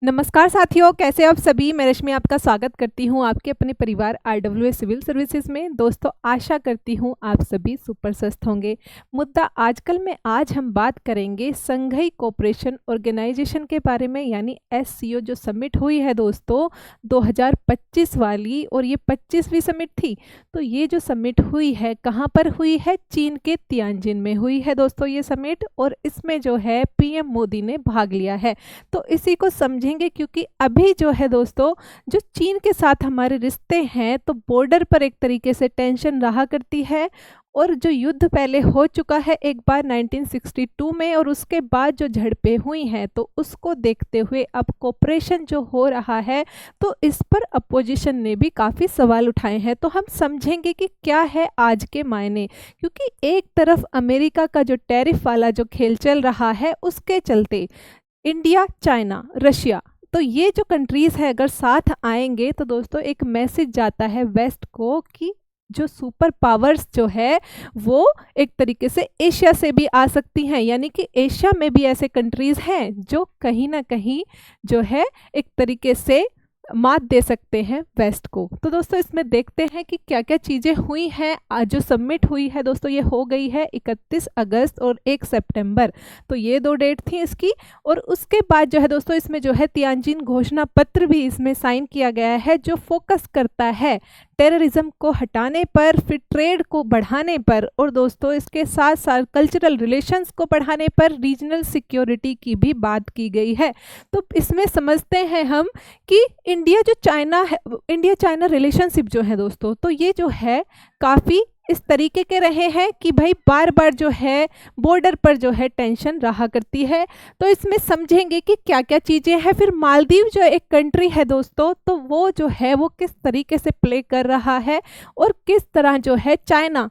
नमस्कार साथियों, कैसे आप सभी। मैं रश्मि आपका स्वागत करती हूं आपके अपने परिवार RWS सिविल सर्विसेज में। दोस्तों, आशा करती हूं आप सभी सुपर स्वस्थ होंगे। मुद्दा आजकल में आज हम बात करेंगे संघाई कोऑपरेशन ऑर्गेनाइजेशन के बारे में, यानी SCO जो समिट हुई है दोस्तों 2025 वाली, और ये 25वीं समिट थी। तो ये जो समिट हुई है कहाँ पर हुई है? चीन के तियानजिन में हुई है दोस्तों ये समिट, और इसमें जो है PM मोदी ने भाग लिया है। तो इसी को समझेंगे, क्योंकि अभी जो है दोस्तों जो चीन के साथ हमारे रिश्ते हैं, तो बॉर्डर पर एक तरीके से टेंशन रहा करती है। और जो युद्ध पहले हो चुका है एक बार 1962 में, और उसके बाद जो झड़पें हुई हैं, तो उसको देखते हुए अब कोऑपरेशन जो हो रहा है, तो इस पर अपोजिशन ने भी काफ़ी सवाल उठाए हैं। तो हम समझेंगे कि क्या है आज के मायने, क्योंकि एक तरफ अमेरिका का जो टैरिफ वाला जो खेल चल रहा है, उसके चलते इंडिया, चाइना, रशिया, तो ये जो कंट्रीज़ है अगर साथ आएंगे, तो दोस्तों एक मैसेज जाता है वेस्ट को कि जो सुपर पावर्स जो है वो एक तरीके से एशिया से भी आ सकती हैं, यानी कि एशिया में भी ऐसे कंट्रीज़ हैं जो कहीं ना कहीं जो है एक तरीके से मात दे सकते हैं वेस्ट को। तो दोस्तों इसमें देखते हैं कि क्या क्या चीज़ें हुई हैं। आज जो सबमिट हुई है दोस्तों, ये हो गई है 31 अगस्त और 1 सितंबर, तो ये 2 डेट थी इसकी। और उसके बाद जो है दोस्तों इसमें जो है तियानजिन घोषणा पत्र भी इसमें साइन किया गया है, जो फोकस करता है टेररिज्म को हटाने पर, फिर ट्रेड को बढ़ाने पर, और दोस्तों इसके साथ साथ कल्चरल रिलेशंस को बढ़ाने पर, रीजनल सिक्योरिटी की भी बात की गई है। तो इसमें समझते हैं हम कि इंडिया चाइना रिलेशनशिप जो है दोस्तों, तो ये जो है काफ़ी इस तरीके के रहे हैं कि भाई बार बार जो है बॉर्डर पर जो है टेंशन रहा करती है। तो इसमें समझेंगे कि क्या क्या चीज़ें हैं। फिर मालदीव जो एक कंट्री है दोस्तों, तो वो जो है वो किस तरीके से प्ले कर रहा है, और किस तरह जो है चाइना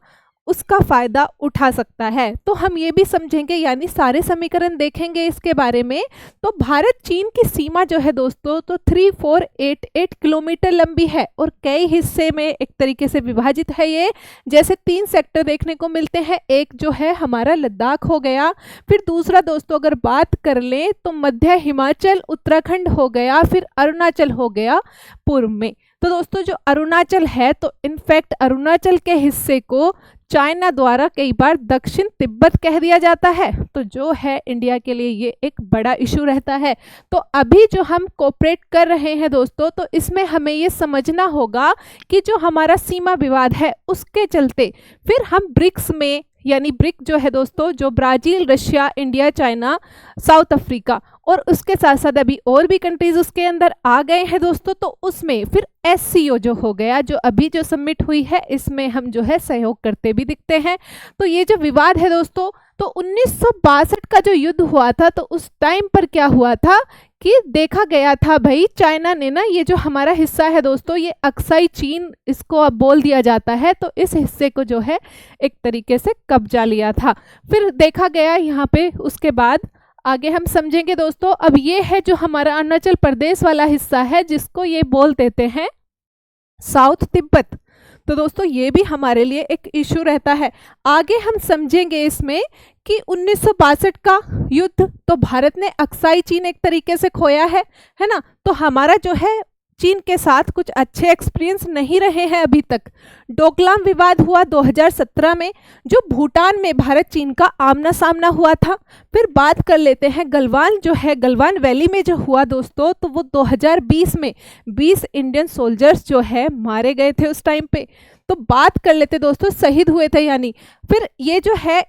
उसका फ़ायदा उठा सकता है। तो हम ये भी समझेंगे, यानी सारे समीकरण देखेंगे इसके बारे में। तो भारत चीन की सीमा जो है दोस्तों, तो 3488 किलोमीटर लंबी है, और कई हिस्से में एक तरीके से विभाजित है ये। जैसे 3 सेक्टर देखने को मिलते हैं। एक जो है हमारा लद्दाख हो गया, फिर दूसरा दोस्तों अगर बात कर लें तो मध्य हिमाचल, उत्तराखंड हो गया, फिर अरुणाचल हो गया पूर्व में। तो दोस्तों जो अरुणाचल है, तो इनफैक्ट अरुणाचल के हिस्से को चाइना द्वारा कई बार दक्षिण तिब्बत कह दिया जाता है, तो जो है इंडिया के लिए ये एक बड़ा इशू रहता है। तो अभी जो हम कोऑपरेट कर रहे हैं दोस्तों, तो इसमें हमें ये समझना होगा कि जो हमारा सीमा विवाद है उसके चलते फिर हम ब्रिक्स में, यानी ब्रिक जो है दोस्तों, जो Brazil, Russia, India, China, south Africa, और उसके साथ साथ अभी और भी कंट्रीज उसके अंदर आ गए हैं दोस्तों। तो उसमें फिर SCO जो हो गया, जो अभी जो सबमिट हुई है, इसमें हम जो है सहयोग करते भी दिखते हैं। तो ये जो विवाद है दोस्तों, तो 1962 का जो युद्ध हुआ था, तो उस टाइम पर क्या हुआ था कि देखा गया था भाई चाइना ने ना, ये जो हमारा हिस्सा है दोस्तों, ये अक्साई चीन इसको अब बोल दिया जाता है, तो इस हिस्से को जो है एक तरीके से कब्जा लिया था। फिर देखा गया यहाँ पे, उसके बाद आगे हम समझेंगे दोस्तों। अब ये है जो हमारा अरुणाचल प्रदेश वाला हिस्सा है, जिसको ये बोल देते हैं साउथ तिब्बत। तो दोस्तों ये भी हमारे लिए एक इशू रहता है। आगे हम समझेंगे इसमें कि 1962 का युद्ध, तो भारत ने अक्साई चीन एक तरीके से खोया है ना। तो हमारा जो है चीन के साथ कुछ अच्छे एक्सपीरियंस नहीं रहे हैं अभी तक। डोकलाम विवाद हुआ 2017 में, जो भूटान में भारत चीन का आमना सामना हुआ था। फिर बात कर लेते हैं गलवान जो है, गलवान वैली में जो हुआ दोस्तों, तो वो 2020 में 20 इंडियन सोल्जर्स जो है मारे गए थे उस टाइम पे। तो बात कर लेते दोस्तों, शहीद हुए थे यानी। फिर ये जो है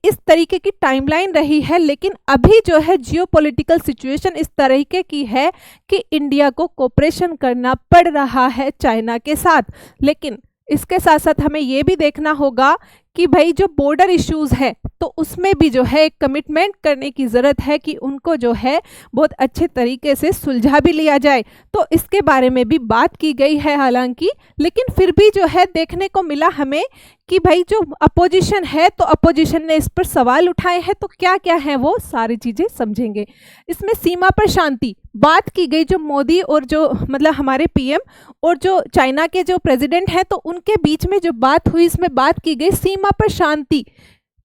इस तरीके की टाइमलाइन रही है, लेकिन अभी जो है जियोपॉलिटिकल सिचुएशन इस तरीके की है कि इंडिया को कोऑपरेशन करना पड़ रहा है चाइना के साथ। लेकिन इसके साथ साथ हमें ये भी देखना होगा कि भाई जो बॉर्डर इश्यूज है, तो उसमें भी जो है एक कमिटमेंट करने की ज़रूरत है कि उनको जो है बहुत अच्छे तरीके से सुलझा भी लिया जाए। तो इसके बारे में भी बात की गई है हालांकि, लेकिन फिर भी जो है देखने को मिला हमें कि भाई जो अपोजिशन है, तो अपोजिशन ने इस पर सवाल उठाए हैं। तो क्या क्या है वो सारी चीज़ें समझेंगे। इसमें सीमा पर शांति बात की गई, जो मोदी और जो मतलब हमारे PM और जो चाइना के जो प्रेसिडेंट हैं, तो उनके बीच में जो बात हुई, इसमें बात की गई सीमा पर शांति,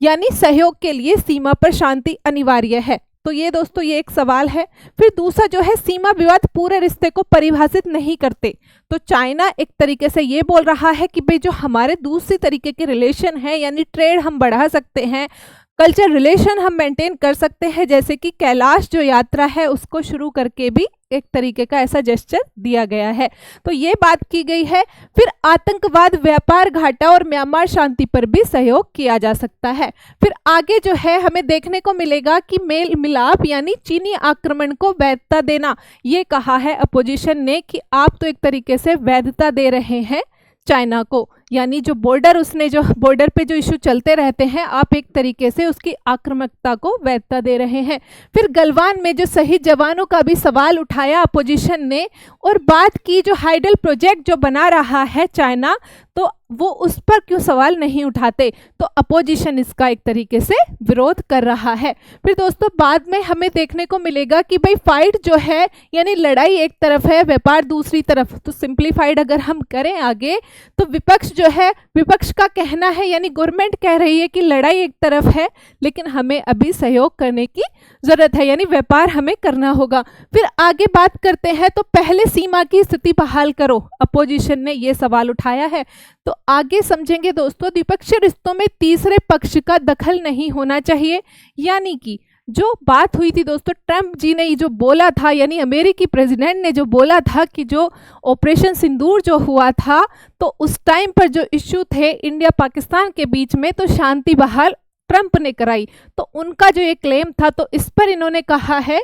यानी सहयोग के लिए सीमा पर शांति अनिवार्य है। तो ये दोस्तों ये एक सवाल है। फिर दूसरा जो है, सीमा विवाद पूरे रिश्ते को परिभाषित नहीं करते। तो चाइना एक तरीके से ये बोल रहा है कि भाई जो हमारे दूसरी तरीके के रिलेशन है, यानी ट्रेड हम बढ़ा सकते हैं, कल्चर रिलेशन हम मेंटेन कर सकते हैं, जैसे कि कैलाश जो यात्रा है उसको शुरू करके भी एक तरीके का ऐसा जेस्चर दिया गया है। तो ये बात की गई है। फिर आतंकवाद, व्यापार घाटा और म्यांमार शांति पर भी सहयोग किया जा सकता है। फिर आगे जो है हमें देखने को मिलेगा कि मेल मिलाप यानी चीनी आक्रमण को वैधता देना, ये कहा है अपोजिशन ने कि आप तो एक तरीके से वैधता दे रहे हैं चाइना को, यानी जो बॉर्डर पे जो इशू चलते रहते हैं, आप एक तरीके से उसकी आक्रामकता को वैधता दे रहे हैं। फिर गलवान में जो शहीद जवानों का भी सवाल उठाया अपोजिशन ने, और बात की जो हाइडल प्रोजेक्ट जो बना रहा है चाइना, तो वो उस पर क्यों सवाल नहीं उठाते, तो अपोजिशन इसका एक तरीके से विरोध कर रहा है। फिर दोस्तों बाद में हमें देखने को मिलेगा कि भाई फाइट जो है यानी लड़ाई एक तरफ है, व्यापार दूसरी तरफ। तो सिंप्लीफाइड अगर हम करें आगे, तो विपक्ष का कहना है, यानी गवर्नमेंट कह रही है कि लड़ाई एक तरफ है लेकिन हमें अभी सहयोग करने की जरूरत है, यानी व्यापार हमें करना होगा। फिर आगे बात करते हैं, तो पहले सीमा की स्थिति बहाल करो, अपोजिशन ने यह सवाल उठाया है। तो आगे समझेंगे दोस्तों, द्विपक्षीय रिश्तों में तीसरे पक्ष का दखल नहीं होना चाहिए, यानी कि जो बात हुई थी दोस्तों, ट्रंप जी ने जो बोला था, यानी अमेरिकी प्रेसिडेंट ने जो बोला था कि जो ऑपरेशन सिंदूर जो हुआ था, तो उस टाइम पर जो इश्यू थे इंडिया पाकिस्तान के बीच में, तो शांति बहाल ट्रंप ने कराई। तो उनका जो ये क्लेम था, तो इस पर इन्होंने कहा है,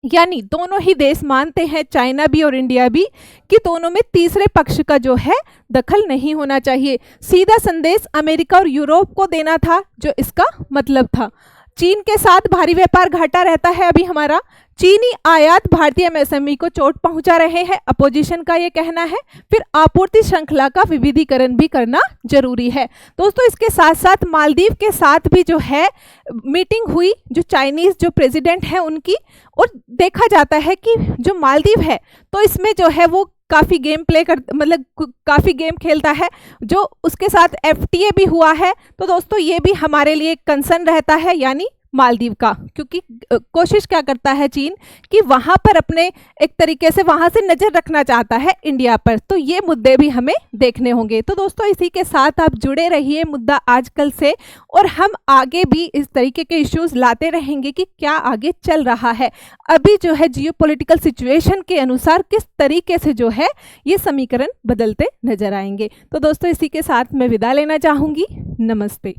यानी दोनों ही देश मानते हैं, चाइना भी और इंडिया भी, कि दोनों में तीसरे पक्ष का जो है दखल नहीं होना चाहिए। सीधा संदेश अमेरिका और यूरोप को देना था, जो इसका मतलब था। चीन के साथ भारी व्यापार घाटा रहता है अभी हमारा, चीनी आयात भारतीय एमएसएमई को चोट पहुंचा रहे हैं, अपोजिशन का ये कहना है। फिर आपूर्ति श्रृंखला का विविधीकरण भी करना जरूरी है। दोस्तों इसके साथ साथ मालदीव के साथ भी जो है मीटिंग हुई, जो चाइनीज जो प्रेसिडेंट है उनकी, और देखा जाता है कि जो मालदीव है तो इसमें जो है वो काफ़ी काफ़ी गेम खेलता है। जो उसके साथ एफटीए भी हुआ है, तो दोस्तों ये भी हमारे लिए कंसर्न रहता है, यानी मालदीव का, क्योंकि कोशिश क्या करता है चीन कि वहां पर अपने एक तरीके से वहां से नजर रखना चाहता है इंडिया पर। तो ये मुद्दे भी हमें देखने होंगे। तो दोस्तों इसी के साथ आप जुड़े रहिए मुद्दा आजकल से, और हम आगे भी इस तरीके के इश्यूज लाते रहेंगे कि क्या आगे चल रहा है, अभी जो है जियोपॉलिटिकल सिचुएशन के अनुसार किस तरीके से जो है ये समीकरण बदलते नजर आएंगे। तो दोस्तों इसी के साथ मैं विदा लेना चाहूंगी। नमस्ते।